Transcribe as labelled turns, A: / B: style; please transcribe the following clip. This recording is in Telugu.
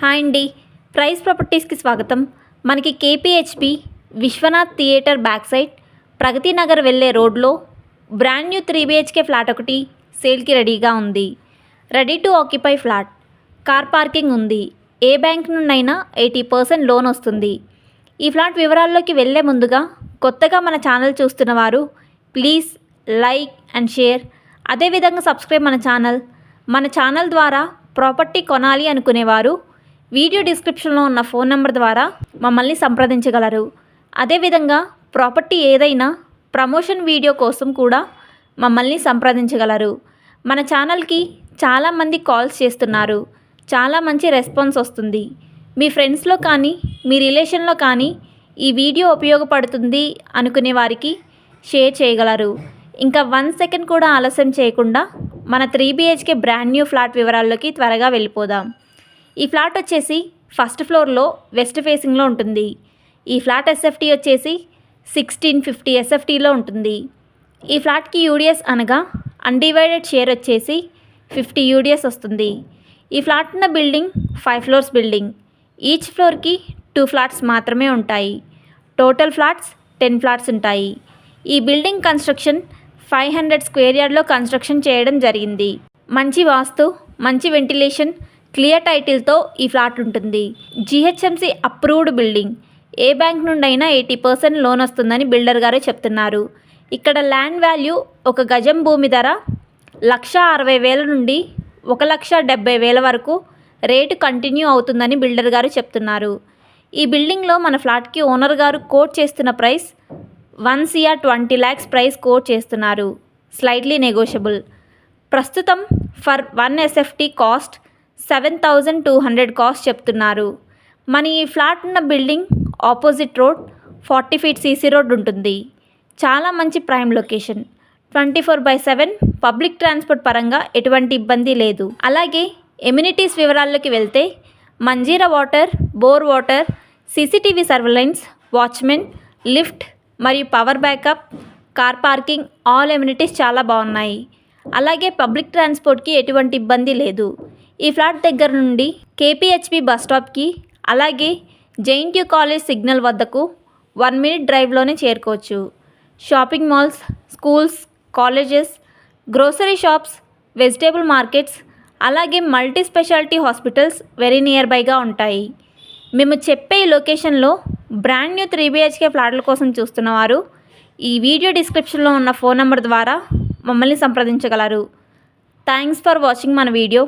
A: హాయ్ అండి, ప్రైస్ ప్రాపర్టీస్కి స్వాగతం. మనకి కేపీహెచ్పి Vishwanath theatre back side Pragathi Nagar వెళ్ళే రోడ్లో బ్రాండ్ న్యూ 3 BHK ఫ్లాట్ ఒకటి సేల్కి రెడీగా ఉంది. Ready to occupy flat, car parking ఉంది. ఏ బ్యాంక్ నుండైనా 80% లోన్ వస్తుంది. ఈ ఫ్లాట్ వివరాల్లోకి వెళ్ళే ముందుగా కొత్తగా మన ఛానల్ చూస్తున్న వారు ప్లీజ్ లైక్ అండ్ షేర్, అదేవిధంగా సబ్స్క్రైబ్ మన ఛానల్ ద్వారా ప్రాపర్టీ కొనాలి అనుకునేవారు వీడియో డిస్క్రిప్షన్లో ఉన్న ఫోన్ నెంబర్ ద్వారా మమ్మల్ని సంప్రదించగలరు. అదేవిధంగా ప్రాపర్టీ ఏదైనా ప్రమోషన్ వీడియో కోసం కూడా మమ్మల్ని సంప్రదించగలరు. మన ఛానల్కి చాలామంది కాల్స్ చేస్తున్నారు, చాలా మంచి రెస్పాన్స్ వస్తుంది. మీ ఫ్రెండ్స్లో కానీ మీ రిలేషన్లో కానీ ఈ వీడియో ఉపయోగపడుతుంది అనుకునే వారికి షేర్ చేయగలరు. ఇంకా 1 సెకండ్ కూడా ఆలస్యం చేయకుండా మన 3 BHK బ్రాండ్ న్యూ ఫ్లాట్ వివరాల్లోకి త్వరగా వెళ్ళిపోదాం. ఈ ఫ్లాట్ వచ్చేసి ఫస్ట్ ఫ్లోర్లో వెస్ట్ ఫేసింగ్లో ఉంటుంది. ఈ ఫ్లాట్ ఎస్ఎఫ్టీ వచ్చేసి 1650 ఎస్ఎఫ్టీలో ఉంటుంది. ఈ ఫ్లాట్కి యూడిఎస్ అనగా అన్డివైడెడ్ షేర్ వచ్చేసి 50 యూడిఎస్ వస్తుంది. ఈ ఫ్లాట్ ఉన్న బిల్డింగ్ 5 ఫ్లోర్స్ బిల్డింగ్. ఈచ్ ఫ్లోర్కి 2 ఫ్లాట్స్ మాత్రమే ఉంటాయి. టోటల్ ఫ్లాట్స్ 10 ఫ్లాట్స్ ఉంటాయి. ఈ బిల్డింగ్ కన్స్ట్రక్షన్ 500 స్క్వేర్ యార్డ్లో కన్స్ట్రక్షన్ చేయడం జరిగింది. మంచి వాస్తు, మంచి వెంటిలేషన్, క్లియర్ టైటిల్తో ఈ ఫ్లాట్ ఉంటుంది. GHMC approved building. ఏ బ్యాంక్ నుండైనా 80% లోన్ వస్తుందని బిల్డర్ గారే చెప్తున్నారు. ఇక్కడ ల్యాండ్ వాల్యూ ఒక గజం భూమి ధర 1,60,000 నుండి 1,70,000 వరకు రేటు కంటిన్యూ అవుతుందని బిల్డర్ గారు చెప్తున్నారు. ఈ బిల్డింగ్లో మన ఫ్లాట్కి ఓనర్ గారు కోట్ చేస్తున్న ప్రైస్ 1,20 lakhs ప్రైస్ కోట్ చేస్తున్నారు. Slightly negotiable. ప్రస్తుతం ఫర్ 1 SFT కాస్ట్ 7,200 కాస్ట్ చెప్తున్నారు. మన ఈ ఫ్లాట్ ఉన్న building opposite road 40 feet CC road ఉంటుంది. చాలా మంచి ప్రైమ్ లొకేషన్. 24/7 పబ్లిక్ ట్రాన్స్పోర్ట్ పరంగా ఎటువంటి ఇబ్బంది లేదు. అలాగే ఎమ్యూనిటీస్ వివరాల్లోకి వెళ్తే Manjira water, bore water, CCTV surveillance, watchman, lift మరియు power backup, car parking, all amenities చాలా బాగున్నాయి. అలాగే పబ్లిక్ ట్రాన్స్పోర్ట్కి ఎటువంటి ఇబ్బంది లేదు. ఈ ఫ్లాట్ దగ్గర నుండి కేపీహెచ్పి బస్ స్టాప్కి, అలాగే JNTU కాలేజ్ సిగ్నల్ వద్దకు 1 minute డ్రైవ్లోనే చేరుకోవచ్చు. Shopping malls, schools, colleges, grocery shops, vegetable markets, అలాగే multi speciality hospitals very near బైగా ఉంటాయి. మేము చెప్పే ఈ లొకేషన్లో బ్రాండ్ న్యూ 3 BHK ఫ్లాట్ల కోసం చూస్తున్నవారు ఈ వీడియో డిస్క్రిప్షన్లో ఉన్న ఫోన్ నెంబర్ ద్వారా మమ్మల్ని సంప్రదించగలరు. థ్యాంక్స్ ఫర్ వాచింగ్ మన వీడియో.